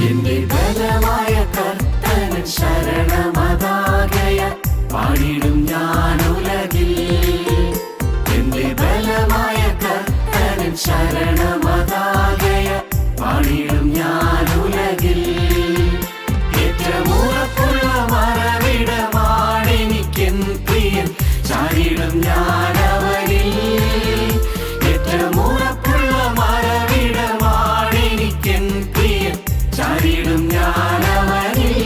എന്റെ ബലമായ കർത്തനൻ ശരണമതാകയ പാടിടും ഞാനുലകിൽ. എന്റെ ബലമായ കർത്തനൻ ശരണമതാകയ പാടിടും ഞാനുലകിൽ. ഏറ്റമുറപ്പുള്ള മറവിടമാണെനിക്കെൻ പ്രിയൻ, ചാരിടും ഞാനവനിൽ. ഏറ്റമുറപ്പുള്ള മറവിടമാണെനിക്കെൻ പ്രിയൻ, ചാരിടും ഞാനവനിൽ.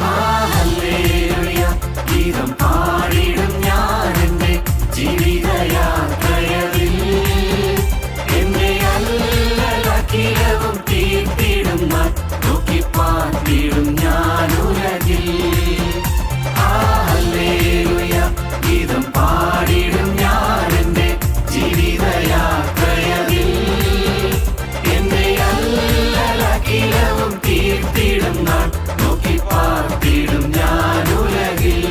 ഹല്ലേലൂയ ഗീതം പാടിടും ഞാനെന്റെ ജീവിതയാത്രയിൽ. എന്നെ അല്ലലഖിലവും തീർത്തിടും നോക്കിപ്പാർത്തിടും ഞാനുലകിൽ. ഹല്ലേലൂയ ഗീതം പാടിടും ഞാനെന്റെ ജീവിതയാത്രയിൽ. എന്നെ അല്ലലഖിലവും തീർത്തിടും നോക്കിപ്പാർത്തിടും ഞാനുലകിൽ.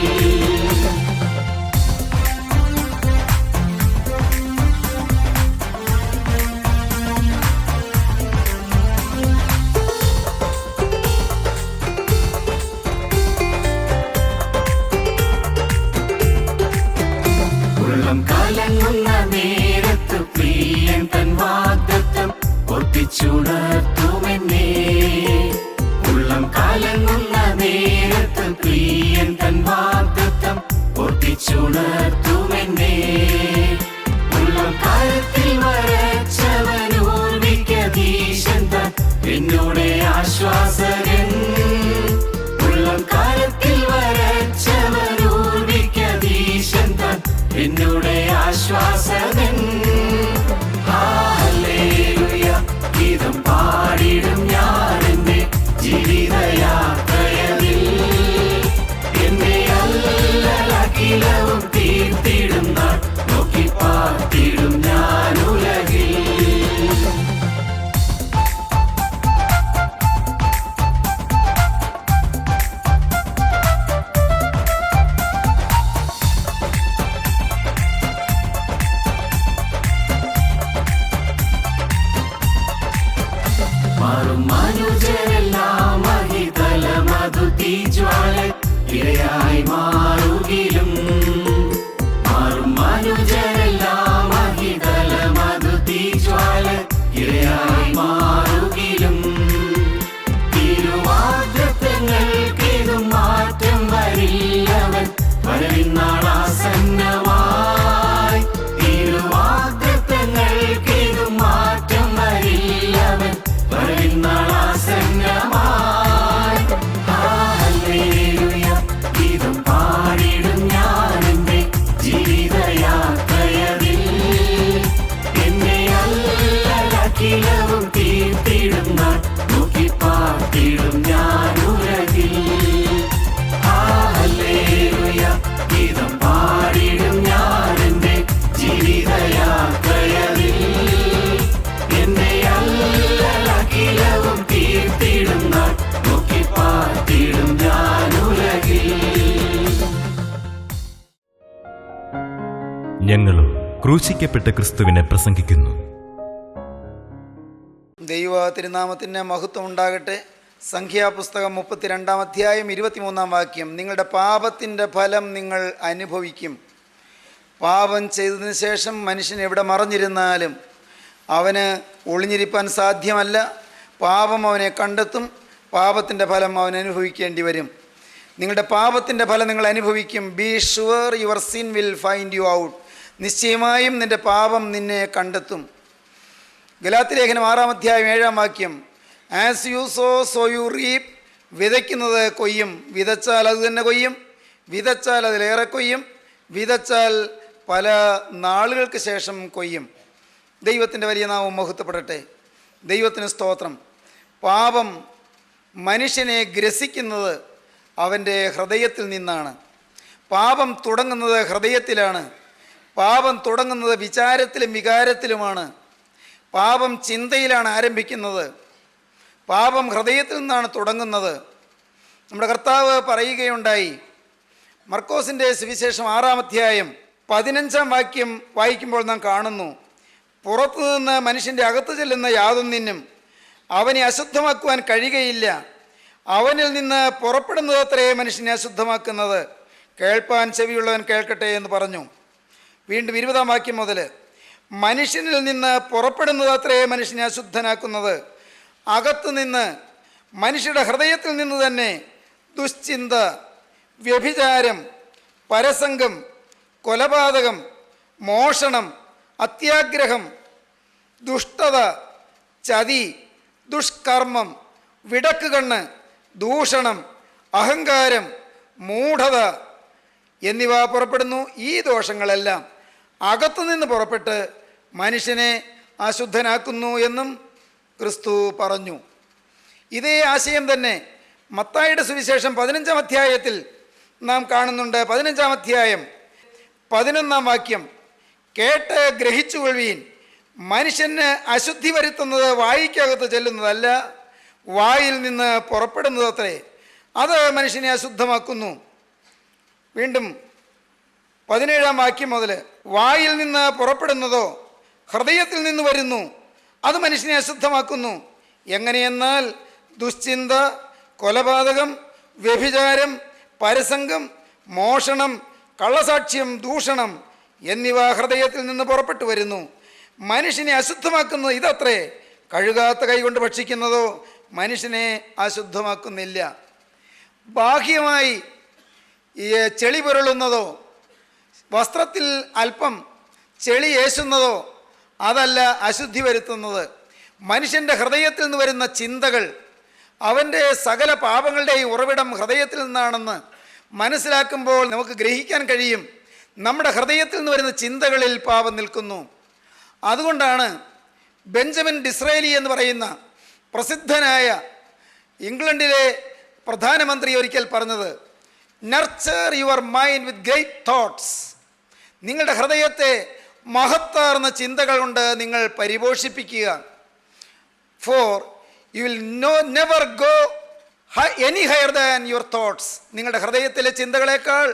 ഉള്ളം കലങ്ങുന്ന നേരത്ത് പ്രിയൻ തൻ വാഗ്ദത്തം ഓർപ്പിച്ചുണർത്തുമെന്നേ. ഉള്ളം കലങ്ങുന്ന നേരത്ത് പ്രിയൻ തൻ വാഗ്ദത്തം ഓർപ്പിച്ചുണർത്തുമെന്നേ. ഉള്ളം കരത്തിൽ വരച്ചവൻ ഓർമ്മിക്കധീശൻ താൻ എന്നോടെ ആശ്വാസകൻ. ഉള്ളം കരത്തിൽ വരച്ചവൻ ഓർമ്മിക്കധീശൻ താൻ എന്നോടെ ആശ്വാസകൻ. ഹല്ലേലൂയ ഗീതം പാടിടും ഞാനെന്റെ ജീവിതയാത്രയിൽ. എന്നെ അല്ലലഖിലവും തീർത്തിടും നോക്കിപ്പാർത്തിടും ഞാനുലകിൽ. മാറും മനുജരെല്ലാം മഹിതല മധു തീജ്വാല ഇരയായി മാറുകിലും. മാറും മനുജരെല്ലാം മഹിതല മധു തീജ്വാല ഇരയായി മാറുകിലും. തിരുവാഗ്ദത്തങ്ങൾക്കേതും മാറ്റം വരില്ലവൻ വരവിന്നാളാസന്നമായി. തിരുവാഗ്ദത്തങ്ങൾക്കേതും മാറ്റം വരില്ലവൻ വരവിന്നാളാസന്നമായി. ഹല്ലേലൂയ ഗീതം പാടിടും ഞാനെന്റെ ജീവിതയാത്രയിൽ. എന്നെ അല്ലലഖിലവും തീർത്തിടും നോക്കിപ്പാർത്തിടും ഞാനുലകിൽ. ഹല്ലേലൂയ ഗീതം പാടിടും ഞാനെന്റെ ജീവിതയാത്രയിൽ. എന്നെ അല്ലലഖിലവും തീർത്തിടും നോക്കിപ്പാർത്തിടും ഞാനുലകിൽ. ഞങ്ങളും ക്രൂശിക്കപ്പെട്ട ക്രിസ്തുവിനെ പ്രസംഗിക്കുന്നു. ദൈവ തിരുനാമത്തിന് മഹത്വം ഉണ്ടാകട്ടെ. സംഖ്യാപുസ്തകം 32 അധ്യായം 23 വാക്യം. നിങ്ങളുടെ പാപത്തിൻ്റെ ഫലം നിങ്ങൾ അനുഭവിക്കും. പാപം ചെയ്തതിന് ശേഷം മനുഷ്യൻ എവിടെ മറഞ്ഞിരുന്നാലും അവന് ഒളിഞ്ഞിരിപ്പാൻ സാധ്യമല്ല. പാപം അവനെ കണ്ടെത്തും. പാപത്തിൻ്റെ ഫലം അവൻ അനുഭവിക്കേണ്ടി വരും. നിങ്ങളുടെ പാപത്തിൻ്റെ ഫലം നിങ്ങൾ അനുഭവിക്കും. Be sure your sin will find you out. നിശ്ചയമായും നിൻ്റെ പാപം നിന്നെ കണ്ടെത്തും. ഗലാത്യലേഖനം 6 അധ്യായം 7 വാക്യം. As you sow you reap. വിതയ്ക്കുന്നത് കൊയ്യും. വിതച്ചാൽ അത് തന്നെ കൊയ്യും. വിതച്ചാൽ അതിലേറെ കൊയ്യും. വിതച്ചാൽ പല നാളുകൾക്ക് ശേഷം കൊയ്യും. ദൈവത്തിൻ്റെ വലിയ നാമം മഹത്വപ്പെടട്ടെ. ദൈവത്തിന് സ്തോത്രം. പാപം മനുഷ്യനെ ഗ്രസിക്കുന്നത് അവൻ്റെ ഹൃദയത്തിൽ നിന്നാണ്. പാപം തുടങ്ങുന്നത് ഹൃദയത്തിലാണ്. പാപം തുടങ്ങുന്നത് വിചാരത്തിലും വികാരത്തിലുമാണ്. പാപം ചിന്തയിലാണ് ആരംഭിക്കുന്നത്. പാപം ഹൃദയത്തിൽ നിന്നാണ് തുടങ്ങുന്നത്. നമ്മുടെ കർത്താവ് പറയുകയുണ്ടായി, മർക്കോസിൻ്റെ സുവിശേഷം 6 അധ്യായം 15 വാക്യം വായിക്കുമ്പോൾ നാം കാണുന്നു, പുറത്തുനിന്ന് മനുഷ്യൻ്റെ അകത്ത് ചെല്ലുന്ന യാതൊന്നിനും അവനെ അശുദ്ധമാക്കുവാൻ കഴിയുകയില്ല. അവനിൽ നിന്ന് പുറപ്പെടുന്നതത്രേ മനുഷ്യനെ അശുദ്ധമാക്കുന്നത്. കേൾപ്പാൻ ചെവിയുള്ളവൻ കേൾക്കട്ടെ എന്ന് പറഞ്ഞു. വീണ്ടും 20-ാം വാക്യം മുതൽ, മനുഷ്യനിൽ നിന്ന് പുറപ്പെടുന്നതത്രേ മനുഷ്യനെ അശുദ്ധനാക്കുന്നത്. അകത്തുനിന്ന്, മനുഷ്യരുടെ ഹൃദയത്തിൽ നിന്ന് തന്നെ ദുശ്ചിന്ത, വ്യഭിചാരം, പരസംഗം, കൊലപാതകം, മോഷണം, അത്യാഗ്രഹം, ദുഷ്ടത, ചതി, ദുഷ്കർമ്മം, വിടക്കുകണ്ണ്, ദൂഷണം, അഹങ്കാരം, മൂഢത എന്നിവ പുറപ്പെടുന്നു. ഈ ദോഷങ്ങളെല്ലാം അകത്തുനിന്ന് പുറപ്പെട്ട് മനുഷ്യനെ അശുദ്ധനാക്കുന്നു എന്നും ക്രിസ്തു പറഞ്ഞു. ഇതേ ആശയം തന്നെ മത്തായിയുടെ സുവിശേഷം 15-ാം അധ്യായത്തിൽ നാം കാണുന്നുണ്ട്. 15-ാം അധ്യായം 11-ാം വാക്യം, കേട്ട് ഗ്രഹിച്ചുകൊള്ളുവീൻ, മനുഷ്യന് അശുദ്ധി വരുത്തുന്നത് വായിക്കകത്ത് ചെല്ലുന്നതല്ല, വായിൽ നിന്ന് പുറപ്പെടുന്നതത്രേ, അത് മനുഷ്യനെ അശുദ്ധമാക്കുന്നു. വീണ്ടും 17-ാം വാക്യം മുതൽ, വായിൽ നിന്ന് പുറപ്പെടുന്നതോ ഹൃദയത്തിൽ നിന്ന് വരുന്നു, അത് മനുഷ്യനെ അശുദ്ധമാക്കുന്നു. എങ്ങനെയെന്നാൽ ദുശ്ചിന്ത, കൊലപാതകം, വ്യഭിചാരം, പരസംഗം, മോഷണം, കള്ളസാക്ഷ്യം, ദൂഷണം എന്നിവ ഹൃദയത്തിൽ നിന്ന് പുറപ്പെട്ടു വരുന്നു. മനുഷ്യനെ അശുദ്ധമാക്കുന്നത് ഇതത്രേ, കഴുകാത്ത കൈകൊണ്ട് ഭക്ഷിക്കുന്നതോ മനുഷ്യനെ അശുദ്ധമാക്കുന്നില്ല. ബാഹ്യമായി ചെളി പുരളുന്നതോ വസ്ത്രത്തിൽ അല്പം ചെളി ഏശുന്നതോ അതല്ല അശുദ്ധി വരുത്തുന്നത്. മനുഷ്യൻ്റെ ഹൃദയത്തിൽ നിന്ന് വരുന്ന ചിന്തകൾ, അവൻ്റെ സകല പാപങ്ങളുടെയും ഉറവിടം ഹൃദയത്തിൽ നിന്നാണെന്ന് മനസ്സിലാക്കുമ്പോൾ നമുക്ക് ഗ്രഹിക്കാൻ കഴിയും. നമ്മുടെ ഹൃദയത്തിൽ നിന്ന് വരുന്ന ചിന്തകളിൽ പാപം നിൽക്കുന്നു. അതുകൊണ്ടാണ് ബെഞ്ചമിൻ ഡിസ്രേലി എന്ന് പറയുന്ന പ്രസിദ്ധനായ ഇംഗ്ലണ്ടിലെ പ്രധാനമന്ത്രി ഒരിക്കൽ പറഞ്ഞത്, nurture your mind with great thoughts. നിങ്ങളുടെ ഹൃദയത്തെ മഹത്താർന്ന ചിന്തകൾ കൊണ്ട് നിങ്ങൾ പരിപോഷിപ്പിക്കുക. For you will never go any higher than your thoughts. നിങ്ങളുടെ ഹൃദയത്തിലെ ചിന്തകളേക്കാൾ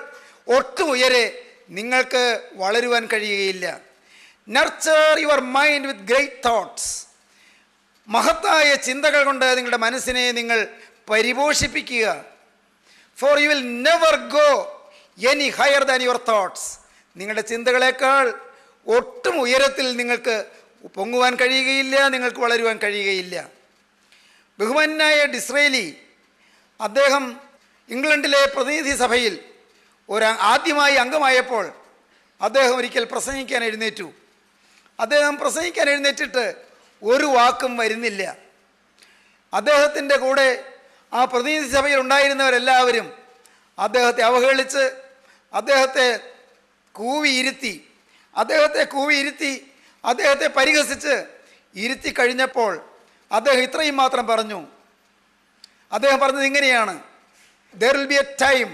ഒട്ടും ഉയരെ നിങ്ങൾക്ക് വളരുവാൻ കഴിയുകയില്ല. Nurture your mind with great thoughts. മഹത്തായ ചിന്തകൾ കൊണ്ട് നിങ്ങളുടെ മനസ്സിനെ നിങ്ങൾ പരിപോഷിപ്പിക്കുക. For you will never go any higher than your thoughts. നിങ്ങളുടെ ചിന്തകളേക്കാൾ ഒട്ടും ഉയരത്തിൽ നിങ്ങൾക്ക് പൊങ്ങുവാൻ കഴിയുകയില്ല, നിങ്ങൾക്ക് വളരുവാൻ കഴിയുകയില്ല. ബഹുമാന്യനായ ഡിസ്രേലി, അദ്ദേഹം ഇംഗ്ലണ്ടിലെ പ്രതിനിധി സഭയിൽ ആദ്യമായി അംഗമായപ്പോൾ അദ്ദേഹം ഒരിക്കൽ പ്രസംഗിക്കാൻ എഴുന്നേറ്റു. അദ്ദേഹം പ്രസംഗിക്കാൻ എഴുന്നേറ്റിട്ട് ഒരു വാക്കും വരുന്നില്ല. അദ്ദേഹത്തിൻ്റെ കൂടെ ആ പ്രതിനിധി സഭയിൽ ഉണ്ടായിരുന്നവരെല്ലാവരും അദ്ദേഹത്തെ അവഹേളിച്ച് അദ്ദേഹത്തെ കൂവിയിരുത്തി അദ്ദേഹത്തെ പരിഹസിച്ച് ഇരുത്തി കഴിഞ്ഞപ്പോൾ അദ്ദേഹം ഇത്രയും മാത്രം പറഞ്ഞു. അദ്ദേഹം പറഞ്ഞത് ഇങ്ങനെയാണ്, there will be a time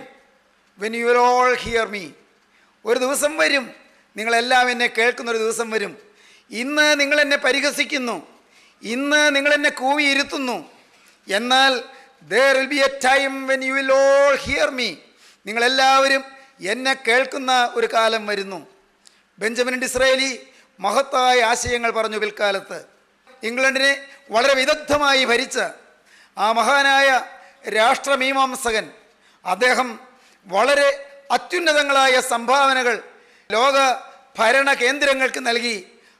when you will all hear me. ഒരു ദിവസം വരും, നിങ്ങളെല്ലാം എന്നെ കേൾക്കുന്നൊരു ദിവസം വരും. ഇന്ന് നിങ്ങളെന്നെ പരിഹസിക്കുന്നു, ഇന്ന് നിങ്ങളെന്നെ കൂവിയിരുത്തുന്നു, എന്നാൽ there will be a time when you will all hear me. നിങ്ങളെല്ലാവരും എന്നെ കേൾക്കുന്ന ഒരു കാലം വരുന്നു. ബെഞ്ചമിൻ ഡിസ്രേലി മഹത്തായ ആശയങ്ങൾ പറഞ്ഞു. പിൽക്കാലത്ത് ഇംഗ്ലണ്ടിനെ വളരെ വിദഗ്ധമായി ഭരിച്ച ആ മഹാനായ രാഷ്ട്രമീമാംസകൻ, അദ്ദേഹം വളരെ അത്യുന്നതങ്ങളായ സംഭാവനകൾ ലോക ഭരണ കേന്ദ്രങ്ങൾക്ക് നൽകി.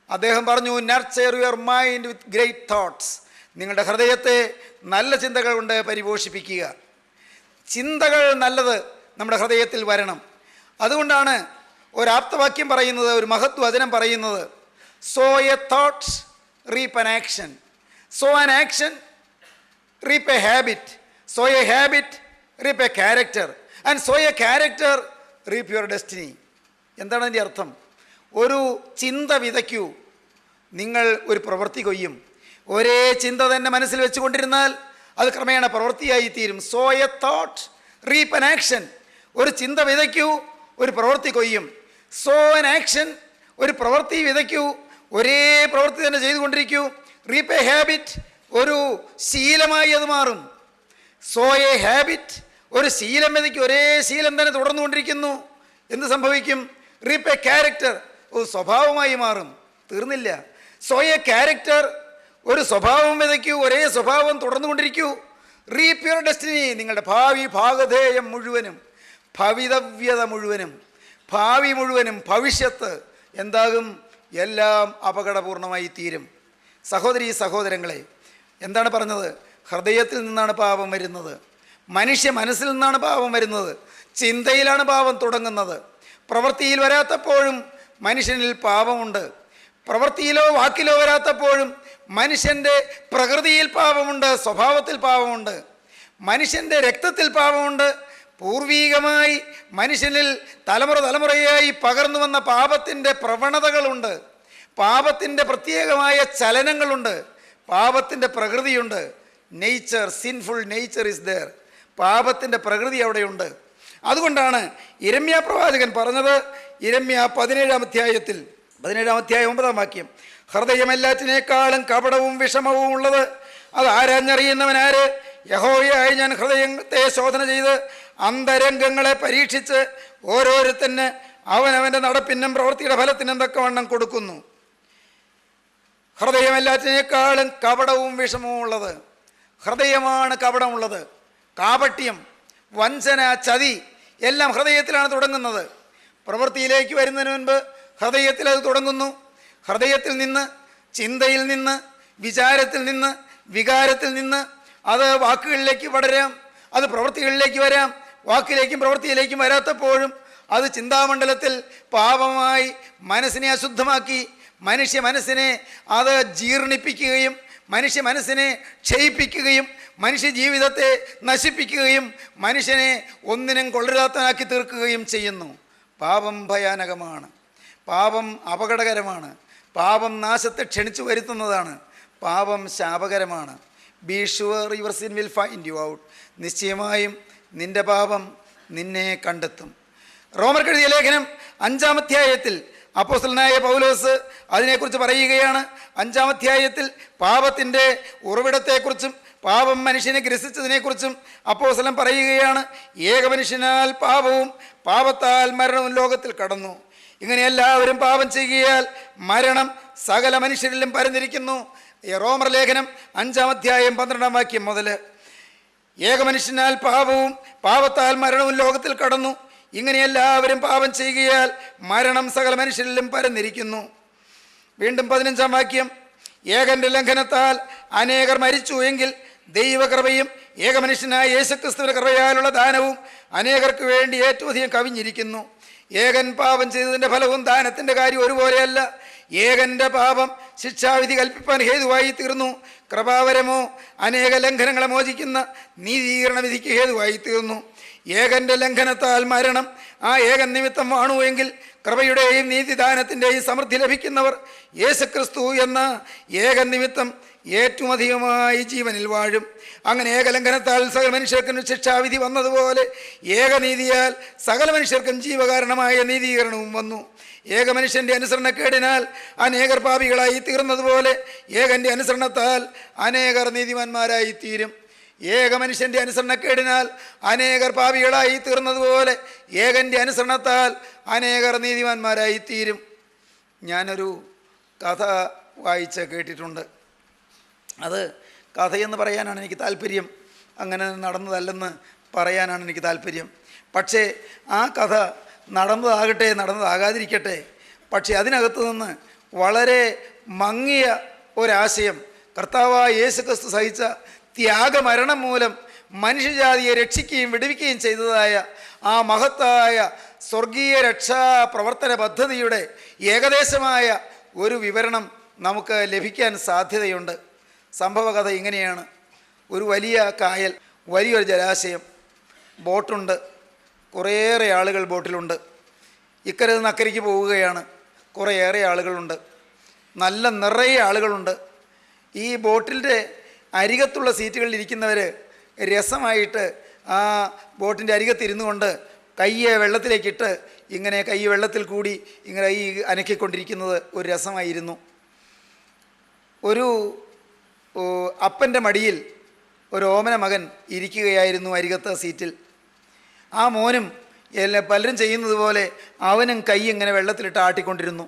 അദ്ദേഹം പറഞ്ഞു, nurture your mind with great thoughts. നിങ്ങളുടെ ഹൃദയത്തെ നല്ല ചിന്തകൾ കൊണ്ട് പരിപോഷിപ്പിക്കുക. ചിന്തകൾ നല്ലത് നമ്മുടെ ഹൃദയത്തിൽ വരണം. അതുകൊണ്ടാണ് ഒരാപ്തവാക്യം പറയുന്നത്, ഒരു മഹത് വചനം പറയുന്നത്, sow a thought reap an action, sow an action reap a habit, sow a habit reap a character, and sow a character reap your destiny. എന്താണ് അതിൻ്റെ അർത്ഥം? ഒരു ചിന്ത വിതയ്ക്കൂ, നിങ്ങൾ ഒരു പ്രവൃത്തി കൊയ്യും. ഒരേ ചിന്ത തന്നെ മനസ്സിൽ വെച്ചുകൊണ്ടിരുന്നാൽ അത് ക്രമേണ പ്രവൃത്തിയായി തീരും. Sow a thought reap an action. ഒരു ചിന്ത വിതയ്ക്കൂ, ഒരു പ്രവൃത്തി കൊയ്യും. സോ ആൻ ആക്ഷൻ, ഒരു പ്രവൃത്തി വിതയ്ക്കൂ, ഒരേ പ്രവൃത്തി തന്നെ ചെയ്തുകൊണ്ടിരിക്കൂ. റീപ്പ് എ ഹാബിറ്റ്, ഒരു ശീലമായി അത് മാറും. സോ എ ഹാബിറ്റ്, ഒരു ശീലം വിതയ്ക്കും, ഒരേ ശീലം തന്നെ തുടർന്നുകൊണ്ടിരിക്കുന്നു, എന്ത് സംഭവിക്കും? റീപ്പ് എ ക്യാരക്ടർ, ഒരു സ്വഭാവമായി മാറും. തീർന്നില്ല. സോ എ ക്യാരക്ടർ, ഒരു സ്വഭാവം വിതയ്ക്കൂ, ഒരേ സ്വഭാവം തുടർന്നുകൊണ്ടിരിക്കൂ. റീപ്പ് യുവർ ഡെസ്റ്റിനി. നിങ്ങളുടെ ഭാവി ഭാഗധേയം മുഴുവനും, ഭവിതവ്യത മുഴുവനും, ഭാവി മുഴുവനും, ഭവിഷ്യത്ത് എന്താകും? എല്ലാം അപകടപൂർണമായി തീരും. സഹോദരീ സഹോദരങ്ങളെ, എന്താണ് പറഞ്ഞത്? ഹൃദയത്തിൽ നിന്നാണ് പാപം വരുന്നത്, മനുഷ്യ മനസ്സിൽ നിന്നാണ് പാപം വരുന്നത്, ചിന്തയിലാണ് പാപം തുടങ്ങുന്നത്. പ്രവൃത്തിയിൽ വരാത്തപ്പോഴും മനുഷ്യനിൽ പാപമുണ്ട്, പ്രവൃത്തിയിലോ വാക്കിലോ വരാത്തപ്പോഴും മനുഷ്യൻ്റെ പ്രകൃതിയിൽ പാപമുണ്ട്, സ്വഭാവത്തിൽ പാപമുണ്ട്, മനുഷ്യൻ്റെ രക്തത്തിൽ പാപമുണ്ട്. പൂർവീകമായി മനുഷ്യനിൽ തലമുറയായി പകർന്നു വന്ന പാപത്തിൻ്റെ പ്രവണതകളുണ്ട്, പാപത്തിൻ്റെ പ്രത്യേകമായ ചലനങ്ങളുണ്ട്, പാപത്തിൻ്റെ പ്രകൃതിയുണ്ട്. Nature, sinful nature is there. പാപത്തിൻ്റെ പ്രകൃതി അവിടെയുണ്ട്. അതുകൊണ്ടാണ് യിരെമ്യാ പ്രവാചകൻ പറഞ്ഞത്, യിരെമ്യാ 17-ാം അധ്യായം 9-ാം വാക്യം, ഹൃദയം എല്ലാറ്റിനേക്കാളും കപടവും വിഷമവും ഉള്ളത്, അത് ആരാഞ്ഞറിയുന്നവനാര്? യഹോവയായ ഞാൻ ഹൃദയത്തെ ശോധന ചെയ്ത് അന്തരംഗങ്ങളെ പരീക്ഷിച്ച് ഓരോരുത്തന് അവനവൻ്റെ നടപ്പിനും പ്രവൃത്തിയുടെ ഫലത്തിനും തക്കവണ്ണം കൊടുക്കുന്നു. ഹൃദയം എല്ലാറ്റിനേക്കാളും കപടവും വിഷമവും ഉള്ളത്. ഹൃദയമാണ് കപടമുള്ളത്. കാപട്യം, വഞ്ചന, ചതി എല്ലാം ഹൃദയത്തിലാണ് തുടങ്ങുന്നത്. പ്രവൃത്തിയിലേക്ക് വരുന്നതിന് മുൻപ് ഹൃദയത്തിൽ അത് തുടങ്ങുന്നു. ഹൃദയത്തിൽ നിന്ന്, ചിന്തയിൽ നിന്ന്, വിചാരത്തിൽ നിന്ന്, വികാരത്തിൽ നിന്ന് അത് വാക്കുകളിലേക്ക് പടരാം, അത് പ്രവൃത്തികളിലേക്ക് വരാം. വാക്കിലേക്കും പ്രവൃത്തിയിലേക്കും വരാത്തപ്പോഴും അത് ചിന്താമണ്ഡലത്തിൽ പാപമായി മനസ്സിനെ അശുദ്ധമാക്കി മനുഷ്യ മനസ്സിനെ അത് ജീർണിപ്പിക്കുകയും മനുഷ്യ മനസ്സിനെ ക്ഷയിപ്പിക്കുകയും മനുഷ്യ ജീവിതത്തെ നശിപ്പിക്കുകയും മനുഷ്യനെ ഒന്നിനും കൊള്ളരുതാത്തനാക്കി തീർക്കുകയും ചെയ്യുന്നു. പാപം ഭയാനകമാണ്, പാപം അപകടകരമാണ്, പാപം നാശത്തെ ക്ഷണിച്ചു വരുത്തുന്നതാണ്, പാപം ശാപകരമാണ്. Be sure your sin will find you out. നിശ്ചയമായും നിൻ്റെ പാപം നിന്നെ കണ്ടെത്തും. റോമർക്കെഴുതിയ ലേഖനം 5-ാം അധ്യായത്തിൽ അപ്പോസ്തലനായ പൗലോസ് അതിനെക്കുറിച്ച് പറയുകയാണ്. 5-ാം അധ്യായത്തിൽ പാപത്തിൻ്റെ ഉറവിടത്തെക്കുറിച്ചും പാപം മനുഷ്യനെ ഗ്രസിച്ചതിനെക്കുറിച്ചും അപ്പോസ്തലൻ പറയുകയാണ്. ഏകമനുഷ്യനാൽ പാപവും പാപത്താൽ മരണവും ലോകത്തിൽ കടന്നു. ഇങ്ങനെ എല്ലാവരും പാപം ചെയ്യുകയാൽ മരണം സകല മനുഷ്യരിലും പരന്നിരിക്കുന്നു. റോമർ ലേഖനം 5-ാം അധ്യായം 12-ാം വാക്യം മുതൽ, ഏകമനുഷ്യനാൽ പാപവും പാപത്താൽ മരണവും ലോകത്തിൽ കടന്നു. ഇങ്ങനെ എല്ലാവരും പാപം ചെയ്യുകയാൽ മരണം സകല മനുഷ്യരിലും പരന്നിരിക്കുന്നു. വീണ്ടും 15-ാം വാക്യം, ഏകന്റെ ലംഘനത്താൽ അനേകർ മരിച്ചു എങ്കിൽ ദൈവകൃപയും ഏകമനുഷ്യനായ യേശുക്രിസ്തുവിന്റെ കൃപയാലുള്ള ദാനവും അനേകർക്ക് വേണ്ടി ഏറ്റവും അധികം കവിഞ്ഞിരിക്കുന്നു. ഏകൻ പാപം ചെയ്തതിൻ്റെ ഫലവും ദാനത്തിൻ്റെ കാര്യം ഒരുപോലെയല്ല. ഏകൻ്റെ പാപം ശിക്ഷാവിധി കൽപ്പിപ്പാൻ ഹേതുവായി തീർന്നു. കൃപാവരമോ അനേക ലംഘനങ്ങളെ മോചിക്കുന്ന നീതീകരണ വിധിക്ക് ഹേതുവായി തീർന്നു. ഏകൻ്റെ ലംഘനത്താൽ മരണം ആ ഏകൻ നിമിത്തം വാണുവെങ്കിൽ കൃപയുടെയും നീതിദാനത്തിൻ്റെയും സമൃദ്ധി ലഭിക്കുന്നവർ യേശുക്രിസ്തു എന്ന ഏകൻ നിമിത്തം ഏറ്റവും അധികമായി ജീവനിൽ വാഴും. അങ്ങനെ ഏകലംഘനത്താൽ സകല മനുഷ്യർക്കും ശിക്ഷാവിധി വന്നതുപോലെ ഏകനീതിയാൽ സകല മനുഷ്യർക്കും ജീവകാരണമായ നീതീകരണവും വന്നു. ഏകമനുഷ്യൻ്റെ അനുസരണക്കേടിനാൽ അനേകർ പാപികളായി തീർന്നതുപോലെ ഏകൻ്റെ അനുസരണത്താൽ അനേകർ നീതിമാന്മാരായി തീരും. ഏകമനുഷ്യൻ്റെ അനുസരണക്കേടിനാൽ അനേകർ പാപികളായി തീർന്നതുപോലെ ഏകൻ്റെ അനുസരണത്താൽ അനേകർ നീതിമാന്മാരായി തീരും. ഞാനൊരു കഥ വായിച്ച് കേട്ടിട്ടുണ്ട്. അത് കഥയെന്ന് പറയാനാണ് എനിക്ക് താല്പര്യം, അങ്ങനെ നടന്നതല്ലെന്ന് പറയാനാണ് എനിക്ക് താല്പര്യം. പക്ഷേ ആ കഥ നടന്നതാകട്ടെ നടന്നതാകാതിരിക്കട്ടെ, പക്ഷേ അതിനകത്ത് നിന്ന് വളരെ മങ്ങിയ ഒരാശയം, കർത്താവായ യേശുക്രിസ്തു സഹിച്ച ത്യാഗമരണം മൂലം മനുഷ്യജാതിയെ രക്ഷിക്കുകയും വിടുവിക്കുകയും ചെയ്തതായ ആ മഹത്തായ സ്വർഗീയ രക്ഷാ പ്രവർത്തന പദ്ധതിയുടെ ഏകദേശമായ ഒരു വിവരണം നമുക്ക് ലഭിക്കാൻ സാധ്യതയുണ്ട്. സംഭവകഥ ഇങ്ങനെയാണ്. ഒരു വലിയ കായൽ, വലിയൊരു ജലാശയം, ബോട്ടുണ്ട്, കുറേയേറെ ആളുകൾ ബോട്ടിലുണ്ട്. ഇക്കരെ നിന്ന് അക്കരയ്ക്ക് പോവുകയാണ്. കുറേയേറെ ആളുകളുണ്ട്, നല്ല നിറയെ ആളുകളുണ്ട്. ഈ ബോട്ടിൻ്റെ അരികത്തുള്ള സീറ്റുകളിൽ ഇരിക്കുന്നവർ രസമായിട്ട് ആ ബോട്ടിൻ്റെ അരികത്തിരുന്നു കൊണ്ട് കയ്യെ വെള്ളത്തിലേക്കിട്ട് ഇങ്ങനെ കൈ വെള്ളത്തിൽ കൂടി ഇങ്ങനെ ഈ അനക്കിക്കൊണ്ടിരിക്കുന്നത് ഒരു രസമായിരുന്നു. ഒരു അപ്പൻ്റെ മടിയിൽ ഒരു ഓമന മകൻ ഇരിക്കുകയായിരുന്നു അരികത്തെ സീറ്റിൽ. ആ മോനും പലരും ചെയ്യുന്നത് പോലെ അവനും കൈ ഇങ്ങനെ വെള്ളത്തിലിട്ട് ആട്ടിക്കൊണ്ടിരുന്നു.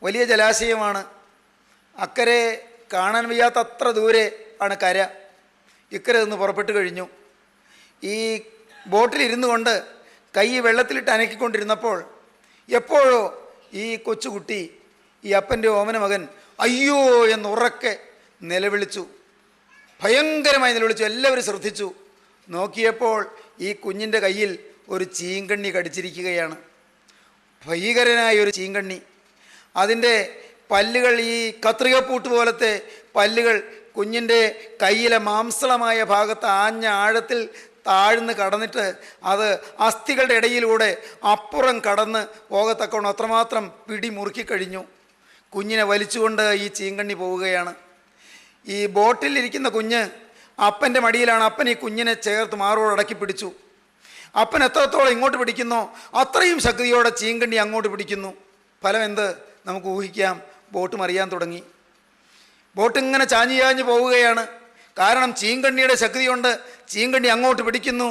വലിയ ജലാശയമാണ്. അക്കരെ കാണാൻ വയ്യാത്ത അത്ര ദൂരെ ആണ് കര. ഇക്കരെ നിന്ന് പുറപ്പെട്ടു കഴിഞ്ഞു. ഈ ബോട്ടിലിരുന്നു കൊണ്ട് കൈ വെള്ളത്തിലിട്ട് അനക്കിക്കൊണ്ടിരുന്നപ്പോൾ എപ്പോഴോ ഈ കൊച്ചുകുട്ടി, ഈ അപ്പൻ്റെ ഓമന മകൻ അയ്യോ എന്നുറക്കെ നിലവിളിച്ചു. ഭയങ്കരമായി നിലവിളിച്ചു. എല്ലാവരും ശ്രദ്ധിച്ചു. നോക്കിയപ്പോൾ ഈ കുഞ്ഞിൻ്റെ കയ്യിൽ ഒരു ചീങ്കണ്ണി കടിച്ചിരിക്കുകയാണ്. ഭീകരനായ ഒരു ചീങ്കണ്ണി. അതിൻ്റെ പല്ലുകൾ ഈ കത്രികപ്പൂട്ട് പോലത്തെ പല്ലുകൾ കുഞ്ഞിൻ്റെ കയ്യിലെ മാംസളമായ ഭാഗത്ത് ആഞ്ഞ ആഴത്തിൽ താഴ്ന്ന് കടന്നിട്ട് അത് അസ്ഥികളുടെ ഇടയിലൂടെ അപ്പുറം കടന്ന് പോകത്തക്കവണ്ണം അത്രമാത്രം പിടി മുറുക്കിക്കഴിഞ്ഞു. കുഞ്ഞിനെ വലിച്ചുകൊണ്ട് ഈ ചീങ്കണ്ണി പോവുകയാണ്. ഈ ബോട്ടിലിരിക്കുന്ന കുഞ്ഞ് അപ്പൻ്റെ മടിയിലാണ്. അപ്പൻ ഈ കുഞ്ഞിനെ ചേർത്ത് മാറോടക്കി പിടിച്ചു. അപ്പൻ എത്രത്തോളം ഇങ്ങോട്ട് പിടിക്കുന്നോ അത്രയും ശക്തിയോടെ ചീങ്കണ്ണി അങ്ങോട്ട് പിടിക്കുന്നു. ഫലം എന്ത് നമുക്ക് ഊഹിക്കാം. ബോട്ട് മറിയാൻ തുടങ്ങി. ബോട്ട് ഇങ്ങനെ ചാഞ്ഞു ചാഞ്ഞ് പോവുകയാണ്. കാരണം ചീങ്കണ്ണിയുടെ ശക്തി കൊണ്ട് ചീങ്കണ്ണി അങ്ങോട്ട് പിടിക്കുന്നു.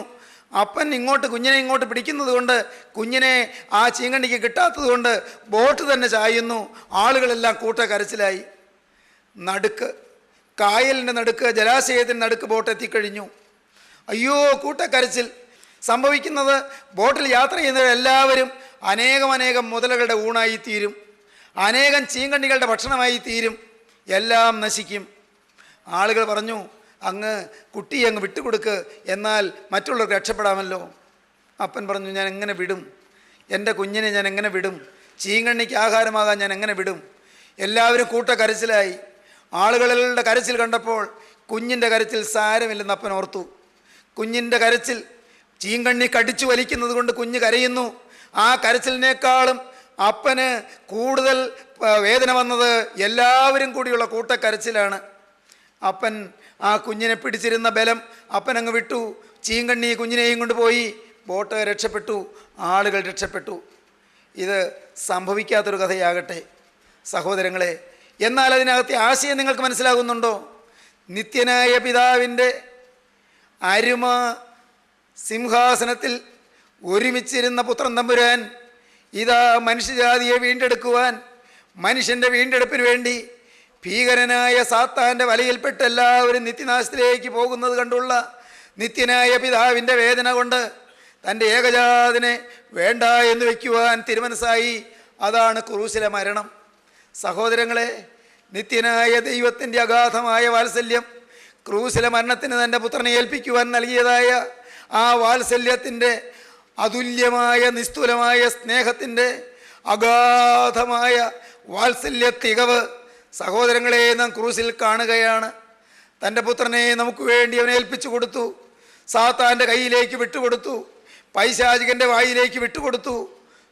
അപ്പൻ ഇങ്ങോട്ട് കുഞ്ഞിനെ ഇങ്ങോട്ട് പിടിക്കുന്നത് കൊണ്ട് കുഞ്ഞിനെ ആ ചീങ്കണ്ണിക്ക് കിട്ടാത്തത് കൊണ്ട് ബോട്ട് തന്നെ ചായുന്നു. ആളുകളെല്ലാം കൂട്ടക്കരച്ചിലായി. നടുക്ക്, കായലിൻ്റെ നടുക്ക്, ജലാശയത്തിൻ്റെ നടുക്ക് ബോട്ട് എത്തിക്കഴിഞ്ഞു. അയ്യോ കൂട്ടക്കരച്ചിൽ. സംഭവിക്കുന്നത് ബോട്ടിൽ യാത്ര ചെയ്യുന്നവരെല്ലാവരും അനേകം മുതലകളുടെ ഊണായി തീരും. അനേകം ചീങ്കണ്ണികളുടെ ഭക്ഷണമായി തീരും. എല്ലാം നശിക്കും. ആളുകൾ പറഞ്ഞു, അങ്ങ് കുട്ടിയെ അങ്ങ് വിട്ടുകൊടുക്ക്, എന്നാൽ മറ്റുള്ളവർക്ക് രക്ഷപ്പെടാമല്ലോ. അപ്പൻ പറഞ്ഞു, ഞാൻ എങ്ങനെ വിടും? എൻ്റെ കുഞ്ഞിനെ ഞാൻ എങ്ങനെ വിടും? ചീങ്കണ്ണിക്ക് ആഹാരമാകാൻ ഞാൻ എങ്ങനെ വിടും? എല്ലാവരും കൂട്ടക്കരച്ചിലായി. ആളുകളുടെ കരച്ചിൽ കണ്ടപ്പോൾ കുഞ്ഞിൻ്റെ കരച്ചിൽ സാരമില്ലെന്ന് അപ്പൻ ഓർത്തു. കുഞ്ഞിൻ്റെ കരച്ചിൽ ചീങ്കണ്ണി കടിച്ചു വലിക്കുന്നത് കൊണ്ട് കുഞ്ഞ് കരയുന്നു. ആ കരച്ചിലിനേക്കാളും അപ്പന് കൂടുതൽ വേദന വന്നത് എല്ലാവരും കൂടിയുള്ള കൂട്ടക്കരച്ചിലാണ്. അപ്പൻ ആ കുഞ്ഞിനെ പിടിച്ചിരുന്ന ബലം അപ്പൻ അങ്ങ് വിട്ടു. ചീങ്കണ്ണി കുഞ്ഞിനെയും കൊണ്ടുപോയി. ബോട്ട് രക്ഷപ്പെട്ടു. ആളുകൾ രക്ഷപ്പെട്ടു. ഇത് സംഭവിക്കാത്തൊരു കഥയാകട്ടെ സഹോദരങ്ങളെ. എന്നാൽ അതിനകത്തെ ആശയം നിങ്ങൾക്ക് മനസ്സിലാകുന്നുണ്ടോ? നിത്യനായ പിതാവിൻ്റെ അരുമ സിംഹാസനത്തിൽ ഒരുമിച്ചിരുന്ന പുത്രൻ തമ്പുരാൻ ഇതാ മനുഷ്യജാതിയെ വീണ്ടെടുക്കുവാൻ, മനുഷ്യൻ്റെ വീണ്ടെടുപ്പിന് വേണ്ടി ഭീകരനായ സാത്താൻ്റെ വലയിൽപ്പെട്ട് എല്ലാവരും നിത്യനാശത്തിലേക്ക് പോകുന്നത് കണ്ടുള്ള നിത്യനായ പിതാവിൻ്റെ വേദന കൊണ്ട് തൻ്റെ ഏകജാതനെ വേണ്ട എന്ന് വയ്ക്കുവാൻ തിരുമനസ്സായി. അതാണ് ക്രൂശിലെ മരണം. സഹോദരങ്ങളെ, നിത്യനായ ദൈവത്തിൻ്റെ അഗാധമായ വാത്സല്യം ക്രൂശിലെ മരണത്തിന് തൻ്റെ പുത്രനെ ഏൽപ്പിക്കുവാൻ നൽകിയതായ ആ വാത്സല്യത്തിൻ്റെ അതുല്യമായ നിസ്തുലമായ സ്നേഹത്തിൻ്റെ അഗാധമായ വാത്സല്യ തികവ് സഹോദരങ്ങളെ നാം ക്രൂസിൽ കാണുകയാണ്. തൻ്റെ പുത്രനെ നമുക്ക് വേണ്ടി അവൻ ഏൽപ്പിച്ചു കൊടുത്തു. സാത്താൻ്റെ കയ്യിലേക്ക് വിട്ടുകൊടുത്തു. പൈശാചികൻ്റെ വായിലേക്ക് വിട്ടുകൊടുത്തു.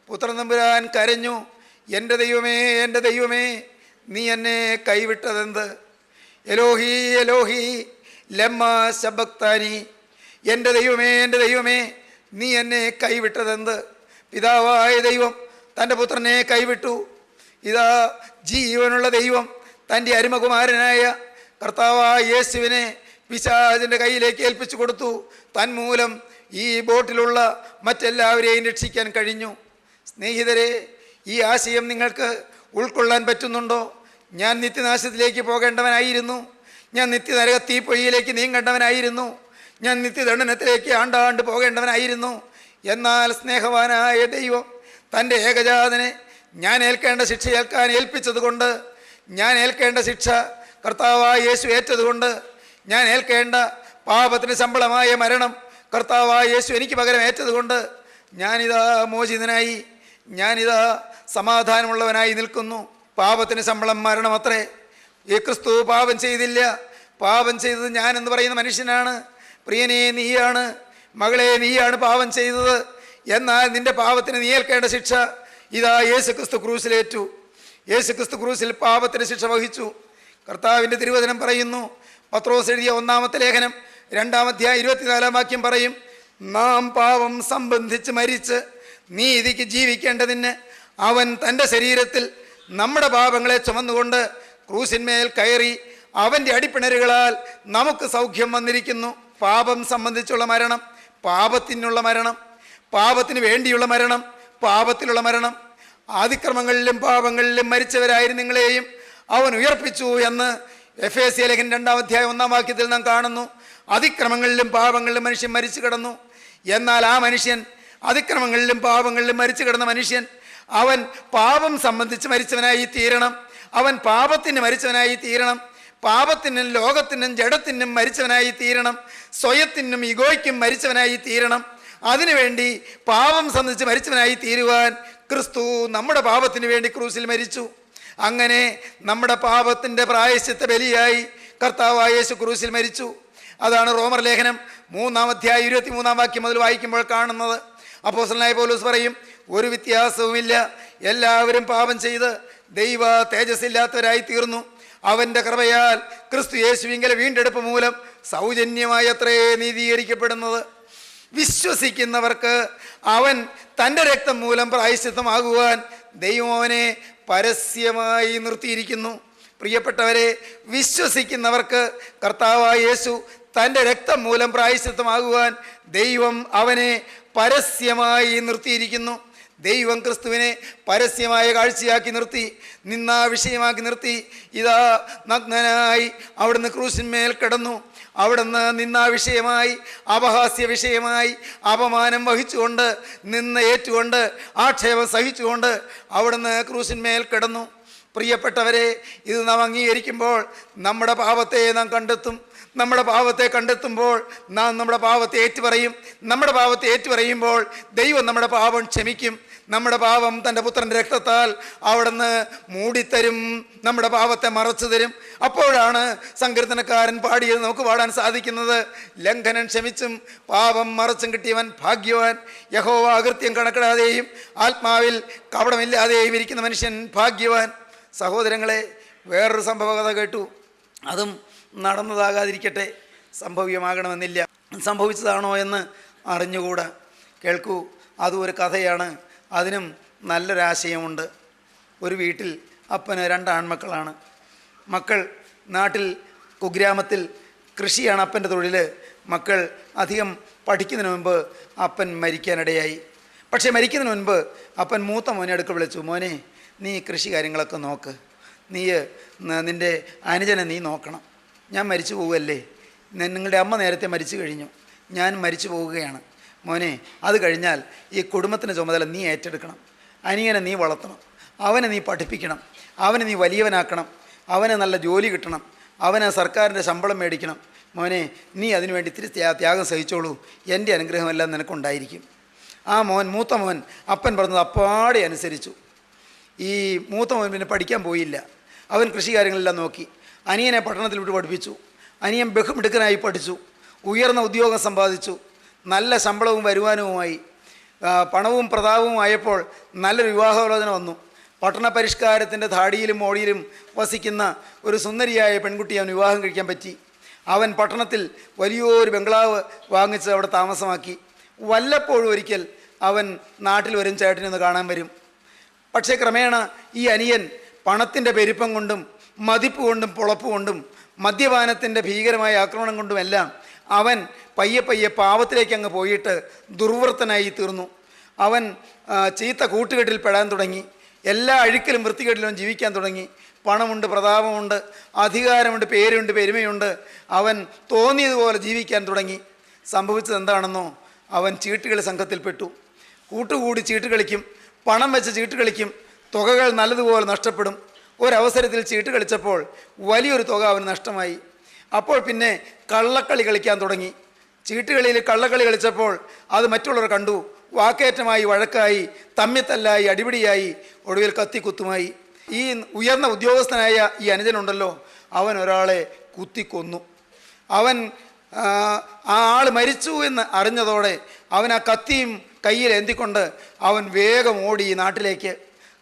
പുത്രൻ തമ്പുരാൻ കരഞ്ഞു, എൻ്റെ ദൈവമേ, എൻ്റെ ദൈവമേ, നീ എന്നെ കൈവിട്ടതെന്ത്? എലോഹി എലോഹി ലമ്മ ശബക്താനി. എൻ്റെ ദൈവമേ, എൻ്റെ ദൈവമേ, നീ എന്നെ കൈവിട്ടതെന്ത്? പിതാവായ ദൈവം തൻ്റെ പുത്രനെ കൈവിട്ടു. ഇതാ ജീവനുള്ള ദൈവം തൻ്റെ അരുമകുമാരനായ കർത്താവായ യേശുവിനെ പിശാചിൻ്റെ കയ്യിലേക്ക് ഏൽപ്പിച്ചു കൊടുത്തു. തന്മൂലം ഈ ബോട്ടിലുള്ള മറ്റെല്ലാവരെയും രക്ഷിക്കാൻ കഴിഞ്ഞു. സ്നേഹിതരെ, ഈ ആശയം നിങ്ങൾക്ക് ഉൾക്കൊള്ളാൻ പറ്റുന്നുണ്ടോ? ഞാൻ നിത്യനാശത്തിലേക്ക് പോകേണ്ടവനായിരുന്നു. ഞാൻ നിത്യനരക തീപ്പൊയ്യിലേക്ക് നീങ്ങേണ്ടവനായിരുന്നു. ഞാൻ നിത്യദണ്ഡനത്തിലേക്ക് ആണ്ടാണ്ട് പോകേണ്ടവനായിരുന്നു. എന്നാൽ സ്നേഹവാനായ ദൈവം തൻ്റെ ഏകജാതനെ ഞാൻ ഏൽക്കേണ്ട ശിക്ഷ ഏൽക്കാൻ ഏൽപ്പിച്ചതുകൊണ്ട്, ഞാൻ ഏൽക്കേണ്ട ശിക്ഷ കർത്താവായ യേശു ഏറ്റതുകൊണ്ട്, ഞാൻ ഏൽക്കേണ്ട പാപത്തിന് ശമ്പളമായ മരണം കർത്താവായ യേശു എനിക്ക് പകരം ഏറ്റതുകൊണ്ട് ഞാനിതാ മോചിതനായി, ഞാനിതാ സമാധാനമുള്ളവനായി നിൽക്കുന്നു. പാപത്തിന് ശമ്പളം മരണമത്രേ. ഈ ക്രിസ്തു പാപം ചെയ്തില്ല. പാപം ചെയ്തത് ഞാനെന്ന് പറയുന്ന മനുഷ്യനാണ്. പ്രിയനെ, നീയാണ്, മകളെ, നീയാണ് പാപം ചെയ്തത്. എന്നാൽ നിന്റെ പാപത്തിന് നീ ഏൽക്കേണ്ട ശിക്ഷ ഇതാ യേശുക്രിസ്തു ക്രൂശിലേറ്റു. യേശുക്രിസ്തു ക്രൂശിൽ പാപത്തിന് ശിക്ഷ വഹിച്ചു. കർത്താവിൻ്റെ തിരുവചനം പറയുന്നു, പത്രോസ് എഴുതിയ 1-ാമത്തെ ലേഖനം 2-ാം അധ്യായം 24-ാം വാക്യം പറയും, നാം പാപം സംബന്ധിച്ച് മരിച്ച് നീതിക്ക് ജീവിക്കേണ്ടതിന് അവൻ തൻ്റെ ശരീരത്തിൽ നമ്മുടെ പാപങ്ങളെ ചുമന്നുകൊണ്ട് ക്രൂശിന്മേൽ കയറി അവൻ്റെ അടിപ്പിണരുകളാൽ നമുക്ക് സൗഖ്യം വന്നിരിക്കുന്നു. പാപം സംബന്ധിച്ചുള്ള മരണം, പാപത്തിനുള്ള മരണം, പാപത്തിന് വേണ്ടിയുള്ള മരണം, പാപത്തിലുള്ള മരണം. അതിക്രമങ്ങളിലും പാപങ്ങളിലും മരിച്ചവരായിരുന്നു നിങ്ങളെയും അവൻ ഉയർപ്പിച്ചു എന്ന് എഫേസ്യ ലേഖനം 2-ാം അധ്യായം 1-ാം വാക്യത്തിൽ നാം കാണുന്നു, അതിക്രമങ്ങളിലും പാപങ്ങളിലും മനുഷ്യൻ മരിച്ചു കിടന്നു. എന്നാൽ ആ മനുഷ്യൻ, അതിക്രമങ്ങളിലും പാപങ്ങളിലും മരിച്ചു കിടന്ന മനുഷ്യൻ, അവൻ പാപം സംബന്ധിച്ച് മരിച്ചവനായി തീരണം. അവൻ പാപത്തിന് മരിച്ചവനായി തീരണം. പാപത്തിനും ലോകത്തിനും ജഡത്തിനും മരിച്ചവനായി തീരണം. സ്വയത്തിനും ഇഗോയ്ക്കും മരിച്ചവനായി തീരണം. അതിനുവേണ്ടി പാപം സംബന്ധിച്ച് മരിച്ചവനായി തീരുവാൻ ക്രിസ്തു നമ്മുടെ പാപത്തിന് വേണ്ടി ക്രൂസിൽ മരിച്ചു. അങ്ങനെ നമ്മുടെ പാപത്തിൻ്റെ പ്രായശ്ചിത്ത ബലിയായി കർത്താവായ യേശു ക്രൂസിൽ മരിച്ചു. അതാണ് റോമർ ലേഖനം 3-ാം അധ്യായം 23-ാം വാക്യം മുതൽ വായിക്കുമ്പോൾ കാണുന്നത്. അപ്പോസ്തലനായ പൗലോസ് പറയും, ഒരു വ്യത്യാസവുമില്ല, എല്ലാവരും പാപം ചെയ്ത് ദൈവ തേജസ്സില്ലാത്തവരായി തീർന്നു. അവൻ്റെ കൃപയാൽ ക്രിസ്തു യേശുവിങ്കൽ വീണ്ടെടുപ്പ് മൂലം സൗജന്യമായി അത്രേ നീതീകരിക്കപ്പെടുന്നത്. വിശ്വസിക്കുന്നവർക്ക് അവൻ തൻ്റെ രക്തം മൂലം പ്രായശ്ചിത്തമാകുവാൻ ദൈവം അവനെ പരസ്യമായി നിർത്തിയിരിക്കുന്നു. പ്രിയപ്പെട്ടവരെ, വിശ്വസിക്കുന്നവർക്ക് കർത്താവായ യേശു തൻ്റെ രക്തം മൂലം പ്രായശ്ചിത്തമാകുവാൻ ദൈവം അവനെ പരസ്യമായി നിർത്തിയിരിക്കുന്നു. ദൈവം ക്രിസ്തുവിനെ പരസ്യമായ കാഴ്ചയാക്കി നിർത്തി, നിന്നാ വിഷയമാക്കി നിർത്തി. ഇതാ നഗ്നനായി അവിടുന്ന് ക്രൂശിന്മേൽ കിടന്നു. അവിടുന്ന് നിന്നാ വിഷയമായി, അപഹാസ്യ വിഷയമായി, അപമാനം വഹിച്ചുകൊണ്ട്, നിന്ന് ഏറ്റുകൊണ്ട്, ആക്ഷേപം സഹിച്ചുകൊണ്ട് അവിടുന്ന് ക്രൂശിന്മേൽ കിടന്നു. പ്രിയപ്പെട്ടവരെ, ഇത് നാം അംഗീകരിക്കുമ്പോൾ നമ്മുടെ പാപത്തെ നാം കണ്ടെത്തും. നമ്മുടെ പാപത്തെ കണ്ടെത്തുമ്പോൾ നാം നമ്മുടെ പാപത്തെ ഏറ്റുപറയും. നമ്മുടെ പാപത്തെ ഏറ്റുപറയുമ്പോൾ ദൈവം നമ്മുടെ പാപം ക്ഷമിക്കും. നമ്മുടെ പാപം തൻ്റെ പുത്രൻ്റെ രക്തത്താൽ അവിടുന്ന് മൂടിത്തരും, നമ്മുടെ പാപത്തെ മറച്ചു തരും. അപ്പോഴാണ് സങ്കീർത്തനക്കാരൻ പാടിയത് നമുക്ക് പാടാൻ സാധിക്കുന്നത്, ലംഘനം ക്ഷമിച്ചും പാപം മറച്ചും കിട്ടിയവൻ ഭാഗ്യവാൻ. യഹോവ അകൃത്യം കണക്കിടാതെയും ആത്മാവിൽ കപടമില്ലാതെയും ഇരിക്കുന്ന മനുഷ്യൻ ഭാഗ്യവാൻ. സഹോദരങ്ങളെ, വേറൊരു സംഭവകഥ കേട്ടു. അതും നടന്നതാകാതിരിക്കട്ടെ, സംഭവ്യമാകണമെന്നില്ല. സംഭവിച്ചതാണോ എന്ന് അറിഞ്ഞുകൂടാ. കേൾക്കൂ, അതും ഒരു കഥയാണ്. അതിനും നല്ലൊരാശയമുണ്ട്. ഒരു വീട്ടിൽ അപ്പന് 2 ആൺമക്കളാണ്. മക്കൾ നാട്ടിൽ കുഗ്രാമത്തിൽ കൃഷിയാണ് അപ്പൻ്റെ തൊഴിൽ. മക്കൾ അധികം പഠിക്കുന്നതിന് മുൻപ് അപ്പൻ മരിക്കാനിടയായി. പക്ഷേ മരിക്കുന്നതിന് മുൻപ് അപ്പൻ മൂത്ത മോനെ അടുക്ക വിളിച്ചു, മോനെ, നീ കൃഷി കാര്യങ്ങളൊക്കെ നോക്ക്, നിൻ്റെ അനുജനെ നീ നോക്കണം. ഞാൻ മരിച്ചു പോവുകയല്ലേ, നിങ്ങളുടെ അമ്മ നേരത്തെ മരിച്ചു കഴിഞ്ഞു, ഞാൻ മരിച്ചു പോവുകയാണ്. മോനെ, അത് കഴിഞ്ഞാൽ ഈ കുടുംബത്തിൻ്റെ ചുമതല നീ ഏറ്റെടുക്കണം. അനിയനെ നീ വളർത്തണം, അവനെ നീ പഠിപ്പിക്കണം, അവനെ നീ വലിയവനാക്കണം, അവന് നല്ല ജോലി കിട്ടണം, അവന് സർക്കാരിൻ്റെ ശമ്പളം മേടിക്കണം. മോനെ, നീ അതിനുവേണ്ടി ഇത്തിരി ത്യാഗം സഹിച്ചോളൂ, എൻ്റെ അനുഗ്രഹമെല്ലാം നിനക്കുണ്ടായിരിക്കും. ആ മൂത്ത മോൻ അപ്പൻ പറഞ്ഞത് അപ്പാടെ അനുസരിച്ചു. ഈ മൂത്ത മോൻ പിന്നെ പഠിക്കാൻ പോയില്ല. അവൻ കൃഷി കാര്യങ്ങളെല്ലാം നോക്കി. അനിയനെ പട്ടണത്തിൽ വിട്ട് പഠിപ്പിച്ചു. അനിയൻ ബഹുമിടുക്കനായി പഠിച്ചു, ഉയർന്ന ഉദ്യോഗം സമ്പാദിച്ചു, നല്ല ശമ്പളവും വരുമാനവുമായി. പണവും പ്രതാപവും ആയപ്പോൾ നല്ലൊരു വിവാഹാലോചന വന്നു. പട്ടണ പരിഷ്കാരത്തിൻ്റെ ധാടിയിലും മോടിയിലും വസിക്കുന്ന ഒരു സുന്ദരിയായ പെൺകുട്ടി അവൻ വിവാഹം കഴിക്കാൻ പറ്റി. അവൻ പട്ടണത്തിൽ വലിയൊരു ബംഗ്ലാവ് വാങ്ങിച്ച് അവിടെ താമസമാക്കി. വല്ലപ്പോഴും ഒരിക്കൽ അവൻ നാട്ടിൽ വരും, ചേട്ടനെ ഒന്ന് കാണാൻ വരും. പക്ഷേ ക്രമേണ ഈ അനിയൻ പണത്തിൻ്റെ പെരുപ്പം കൊണ്ടും മതിപ്പ് കൊണ്ടും പൊളപ്പ് കൊണ്ടും മദ്യപാനത്തിൻ്റെ ഭീകരമായ ആക്രമണം കൊണ്ടുമെല്ലാം അവൻ പയ്യെ പയ്യെ പാപത്തിലേക്ക് അങ്ങ് പോയിട്ട് ദുർവൃത്തനായി തീർന്നു. അവൻ ചീത്ത കൂട്ടുകെട്ടിൽ പെടാൻ തുടങ്ങി. എല്ലാ അഴുക്കിലും വൃത്തികേട്ടിലും ജീവിക്കാൻ തുടങ്ങി. പണമുണ്ട്, പ്രതാപമുണ്ട്, അധികാരമുണ്ട്, പേരുണ്ട്, പെരുമയുണ്ട്. അവൻ തോന്നിയതുപോലെ ജീവിക്കാൻ തുടങ്ങി. സംഭവിച്ചത് എന്താണെന്നോ, അവൻ ചീട്ടുകളി സംഘത്തിൽപ്പെട്ടു. കൂട്ടുകൂടി ചീട്ട് കളിക്കും, പണം വെച്ച് ചീട്ട് കളിക്കും, തുകകൾ നല്ലതുപോലെ നഷ്ടപ്പെടും. ഒരവസരത്തിൽ ചീട്ട് കളിച്ചപ്പോൾ വലിയൊരു തുക അവന് നഷ്ടമായി. അപ്പോൾ പിന്നെ കള്ളക്കളി കളിക്കാൻ തുടങ്ങി. ചീട്ടുകളിയിൽ കള്ളക്കളി കളിച്ചപ്പോൾ അത് മറ്റുള്ളവർ കണ്ടു. വാക്കേറ്റമായി, വഴക്കായി, തമ്മിത്തല്ലായി, അടിപിടിയായി, ഒടുവിൽ കത്തിക്കുത്തുമായി. ഈ ഉയർന്ന ഉദ്യോഗസ്ഥനായ ഈ അനുജനുണ്ടല്ലോ, അവൻ ഒരാളെ കുത്തിക്കൊന്നു. അവൻ ആ ആൾ മരിച്ചു എന്ന് അറിഞ്ഞതോടെ അവൻ ആ കത്തിയും കയ്യിൽ എന്തിക്കൊണ്ട് അവൻ വേഗം ഓടി നാട്ടിലേക്ക്.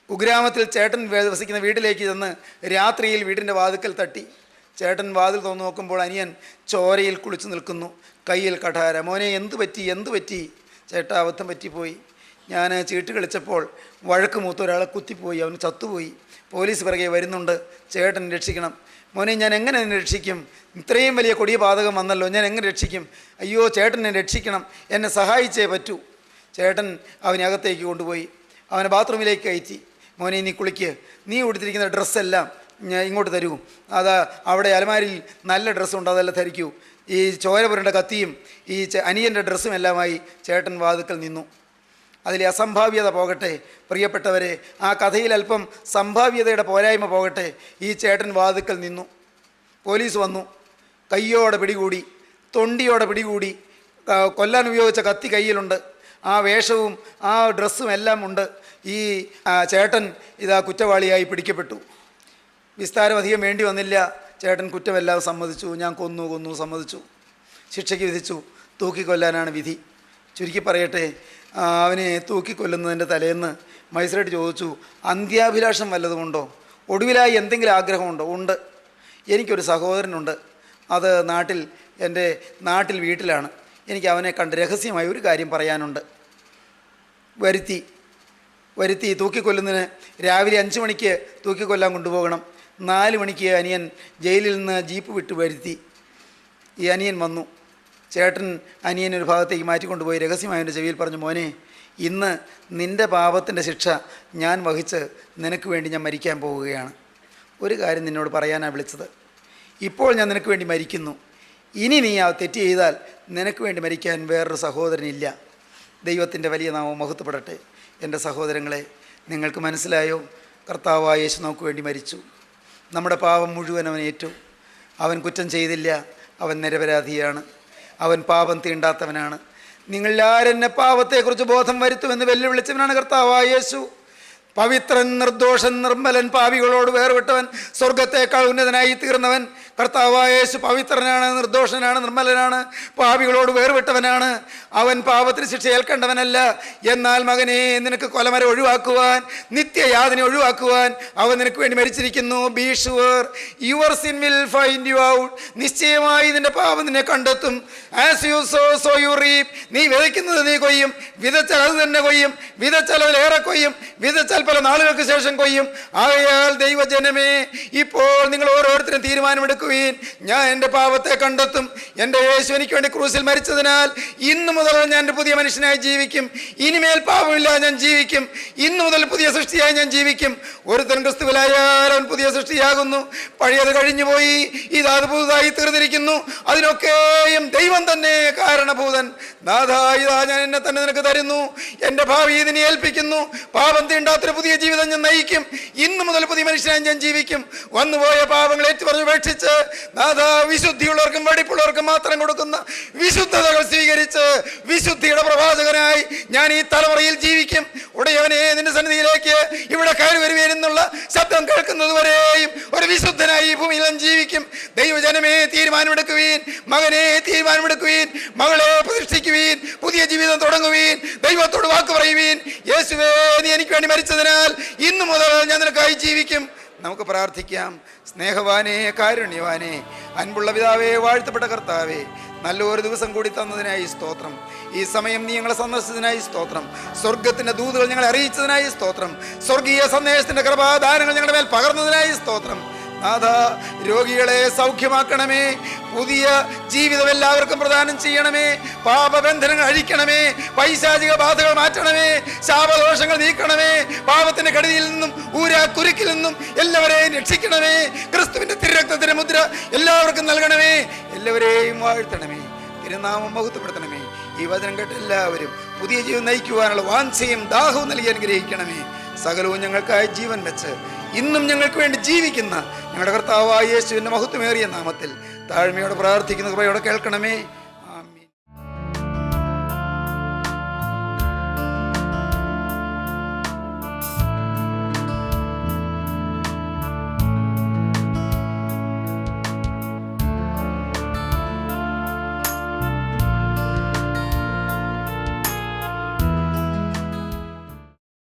കുഗ്രാമത്തിൽ ചേട്ടൻ വസിക്കുന്ന വീട്ടിലേക്ക് ചെന്ന് രാത്രിയിൽ വീടിൻ്റെ വാതിക്കൽ തട്ടി. ചേട്ടൻ വാതിൽ തുറന്നു നോക്കുമ്പോൾ അനിയൻ ചോരയിൽ കുളിച്ചു നിൽക്കുന്നു, കയ്യിൽ കഠാര. മോനെ, എന്തു പറ്റി? ചേട്ടാ, അബദ്ധം പറ്റിപ്പോയി. ഞാൻ ചീട്ട് കളിച്ചപ്പോൾ വഴക്ക് മൂത്ത ഒരാളെ കുത്തിപ്പോയി, അവന് ചത്തുപോയി. പോലീസ് പിറകെ വരുന്നുണ്ട്, ചേട്ടൻ രക്ഷിക്കണം. മോനെ, ഞാൻ എങ്ങനെ എന്നെ രക്ഷിക്കും? ഇത്രയും വലിയ കൊടിയ പാതകം വന്നല്ലോ, ഞാൻ എങ്ങനെ രക്ഷിക്കും? അയ്യോ, ചേട്ടൻ എന്നെ രക്ഷിക്കണം, എന്നെ സഹായിച്ചേ പറ്റൂ. ചേട്ടൻ അവനെ അകത്തേക്ക് കൊണ്ടുപോയി അവനെ ബാത്റൂമിലേക്ക് കയറ്റി. മോനെ, നീ കുളിക്ക്, നീ ഉടുത്തിരിക്കുന്ന ഡ്രസ്സെല്ലാം ഇങ്ങോട്ട് തരൂ, അത് അവിടെ അലമാരിൽ നല്ല ഡ്രസ്സുണ്ട്, അതെല്ലാം ധരിക്കൂ. ഈ ചോര പുരണ്ട കത്തിയും ഈ അനിയൻ്റെ ഡ്രസ്സും എല്ലാമായി ചേട്ടൻ വാതുക്കൽ നിന്നു. അതിലെ അസംഭാവ്യത പോകട്ടെ പ്രിയപ്പെട്ടവരെ, ആ കഥയിൽ അല്പം സംഭാവ്യതയുടെ പോരായ്മ പോകട്ടെ. ഈ ചേട്ടൻ വാതുക്കൽ നിന്നു. പോലീസ് വന്നു, കയ്യോടെ പിടികൂടി, തൊണ്ടിയോടെ പിടികൂടി. കൊല്ലാൻ ഉപയോഗിച്ച കത്തി കയ്യിലുണ്ട്, ആ വേഷവും ആ ഡ്രസ്സും എല്ലാം ഉണ്ട്. ഈ ചേട്ടൻ ഇതാ കുറ്റവാളിയായി പിടിക്കപ്പെട്ടു. വിസ്താരം അധികം വേണ്ടി വന്നില്ല. ചേട്ടൻ കുറ്റമെല്ലാം സമ്മതിച്ചു. ഞാൻ കൊന്നു സമ്മതിച്ചു. ശിക്ഷയ്ക്ക് വിധിച്ചു. തൂക്കിക്കൊല്ലാനാണ് വിധി. ചുരുക്കി പറയട്ടെ, അവനെ തൂക്കിക്കൊല്ലുന്നതിൻ്റെ തലേന്ന് മജിസ്ട്രേറ്റ് ചോദിച്ചു, അന്ത്യാഭിലാഷം വല്ലതുമുണ്ടോ, ഒടുവിലായി എന്തെങ്കിലും ആഗ്രഹമുണ്ടോ? ഉണ്ട്, എനിക്കൊരു സഹോദരനുണ്ട്, അത് എൻ്റെ നാട്ടിൽ വീട്ടിലാണ്. എനിക്ക് അവനെ കണ്ട് രഹസ്യമായി ഒരു കാര്യം പറയാനുണ്ട്. വരുത്തി തൂക്കിക്കൊല്ലുന്നതിന് രാവിലെ 5 മണിക്ക് തൂക്കിക്കൊല്ലാൻ കൊണ്ടുപോകണം. 4 മണിക്ക് അനിയൻ ജയിലിൽ നിന്ന് ജീപ്പ് വിട്ട് വരുത്തി. ഈ അനിയൻ വന്നു. ചേട്ടൻ അനിയൻ ഒരു ഭാഗത്തേക്ക് മാറ്റിക്കൊണ്ടുപോയി രഹസ്യമായി എൻ്റെ ചെവിയിൽ പറഞ്ഞു, മോനെ, ഇന്ന് നിൻ്റെ പാപത്തിൻ്റെ ശിക്ഷ ഞാൻ വഹിച്ച് നിനക്ക് വേണ്ടി ഞാൻ മരിക്കാൻ പോവുകയാണ്. ഒരു കാര്യം നിന്നോട് പറയാനാണ് വിളിച്ചത്. ഇപ്പോൾ ഞാൻ നിനക്ക് വേണ്ടി മരിക്കുന്നു. ഇനി നീ ആ തെറ്റ് ചെയ്താൽ നിനക്ക് വേണ്ടി മരിക്കാൻ വേറൊരു സഹോദരനില്ല. ദൈവത്തിൻ്റെ വലിയ നാമം മഹത്വപ്പെടട്ടെ. എൻ്റെ സഹോദരങ്ങളെ, നിങ്ങൾക്ക് മനസ്സിലായോ? കർത്താവായ യേശു നമുക്ക് വേണ്ടി മരിച്ചു. നമ്മുടെ പാപം മുഴുവൻ അവൻ ഏറ്റു. അവൻ കുറ്റം ചെയ്തില്ല, അവൻ നിരപരാധിയാണ്, അവൻ പാപം തീണ്ടാത്തവനാണ്. നിങ്ങളാരെന്നെ പാപത്തെക്കുറിച്ച് ബോധം വരുത്തുമെന്ന് വെല്ലുവിളിച്ചവനാണ് കർത്താവായ യേശു. പവിത്രൻ, നിർദോഷൻ, നിർമ്മലൻ, പാപികളോട് വേർവിട്ടവൻ, സ്വർഗത്തേക്കാൾ ഉന്നതനായി തീർന്നവൻ കർത്താവായ യേശു പവിത്രനാണ്, നിർദോഷനാണ്, നിർമ്മലനാണ്, പാപികളോട് വേർവിട്ടവനാണ്. അവൻ പാപത്തിന് ശിക്ഷ ഏൽക്കേണ്ടവനല്ല. എന്നാൽ മകനെ, നിനക്ക് കൊലമര ഒഴിവാക്കുവാൻ, നിത്യയാതന ഒഴിവാക്കുവാൻ അവൻ നിനക്ക് വേണ്ടി മരിച്ചിരിക്കുന്നു. Be sure your sin will find you out. നിശ്ചയമായി നിന്റെ പാപം നിന്നെ കണ്ടെത്തും. As you sow so you reap. നീ വിതയ്ക്കുന്നത് നീ കൊയ്യും. വിതച്ചാൽ അത് തന്നെ കൊയ്യും. വിതച്ചാൽ അതിലേറെ കൊയ്യും. വിതച്ചാൽ പല നാളുകൾക്ക് ശേഷം കൊയ്യും. ആകയാൽ ദൈവജനമേ, ഇപ്പോൾ നിങ്ങൾ ഓരോരുത്തരും തീരുമാനമെടുക്കുവിൻ. ഞാൻ എൻ്റെ പാപത്തെ കണ്ടെത്തും. എൻ്റെ യേശു എനിക്ക് വേണ്ടി ക്രൂസിൽ മരിച്ചതിനാൽ ഇന്നു മുതൽ ഞാൻ ഒരു പുതിയ മനുഷ്യനായി ജീവിക്കും. ഇനിമേൽ പാപമില്ല, ഞാൻ ജീവിക്കും. ഇന്നു മുതൽ പുതിയ സൃഷ്ടിയായി ഞാൻ ജീവിക്കും. ഒരുത്തൻ ക്രിസ്തുവിലായാൽ അവൻ പുതിയ സൃഷ്ടിയാകുന്നു. പഴയത് കഴിഞ്ഞുപോയി, ഇതാത് പുതുതായി തീർന്നിരിക്കുന്നു. അതിനൊക്കെയും ദൈവം തന്നെ കാരണഭൂതൻ. നാഥാ, ഇതാ ഞാൻ എന്നെ തന്നെ നിനക്ക് തരുന്നു. എൻ്റെ ഭാവി ഇതിനെ ഏൽപ്പിക്കുന്നു. പാപം തീണ്ടാത്തൊരു പുതിയ ജീവിതം ഞാൻ നയിക്കും. ഇന്നു മുതൽ പുതിയ മനുഷ്യനായി ഞാൻ ജീവിക്കും. വന്നുപോയ പാപങ്ങൾ ഏറ്റുപറഞ്ഞ് ഉപേക്ഷിച്ച് നാഥാ, വിശുദ്ധിയുള്ളവർക്കും വെടിപ്പുള്ളവർക്കും മാത്രം കൊടുക്കുന്ന വിശുദ്ധതകൾ സ്വീകരിച്ച് വിശുദ്ധിയുടെ പ്രവാചകനായി ഞാൻ ഈ തലമുറയിൽ ജീവിക്കും. ഉടയവനെ, നിന്റെ സന്നിധിയിലേക്ക് ഇവിടെ കയറി വരുവേൻ എന്നുള്ള ശബ്ദം കേൾക്കുന്നത് വരെയും ഒരു വിശുദ്ധനായി ഈ ഭൂമിയിൽ ഞാൻ ജീവിക്കും. ദൈവജനമേ, തീരുമാനമെടുക്കുവീൻ. മകനെ, തീരുമാനമെടുക്കുവീൻ. മകളെ, പ്രതിഷ്ഠിക്കുവീൻ. പുതിയ ജീവിതം തുടങ്ങുവീൻ. ദൈവത്തോട് വാക്ക് പറയുവീൻ. യേശുവേ, നീ എനിക്ക് വേണ്ടി മരിച്ചതിനാൽ ഇന്നു മുതൽ ഞാൻ നിനക്കായി ജീവിക്കും. നമുക്ക് പ്രാർത്ഥിക്കാം. സ്നേഹവാനേ, കാരുണ്യവാനേ, അൻപുള്ള പിതാവേ, വാഴ്ത്തപ്പെട്ട കർത്താവേ, നല്ലൊരു ദിവസം കൂടി തന്നതിനായി സ്തോത്രം. ഈ സമയം നീ ഞങ്ങളെ സന്ദർശിച്ചതിനായി സ്തോത്രം. സ്വർഗത്തിൻ്റെ ദൂതുകൾ ഞങ്ങളെ അറിയിച്ചതിനായി സ്തോത്രം. സ്വർഗീയ സന്ദേശത്തിൻ്റെ കൃപാദാനങ്ങൾ ഞങ്ങളുടെ മേൽ പകർന്നതിനായി സ്തോത്രം. നാഥാ, രോഗികളെ സൗഖ്യമാക്കണമേ. പുതിയ ജീവിതം എല്ലാവർക്കും പ്രദാനം ചെയ്യണമേ. പാപബന്ധനങ്ങൾ അഴിക്കണമേ. പൈശാചിക ബാധകൾ മാറ്റണമേ. ശാപദോഷങ്ങൾ നീക്കണമേ. പാപത്തിന്റെ കടിയിൽ നിന്നും കുരുക്കിൽ നിന്നും എല്ലാവരെയും രക്ഷിക്കണമേ. ക്രിസ്തുവിന്റെ തിരുരക്തത്തിന്റെ മുദ്ര എല്ലാവർക്കും നൽകണമേ. എല്ലാവരെയും വാഴ്ത്തണമേ. തിരുനാമം മഹത്വപ്പെടുത്തണമേ. ഈ വചനം കേട്ട് എല്ലാവരും പുതിയ ജീവൻ നയിക്കുവാനുള്ള വാഞ്ചയും ദാഹവും നൽകി അനുഗ്രഹിക്കണമേ. സകലവും ഞങ്ങൾക്കായി ജീവൻ വെച്ച് ഇന്നും ഞങ്ങൾക്ക് വേണ്ടി ജീവിക്കുന്ന ഞങ്ങളുടെ കർത്താവായ യേശുവിൻ്റെ മഹത്വമേറിയ നാമത്തിൽ താഴ്മയോടെ പ്രാർത്ഥിക്കുന്ന കൃപയോടെ കേൾക്കണമേ.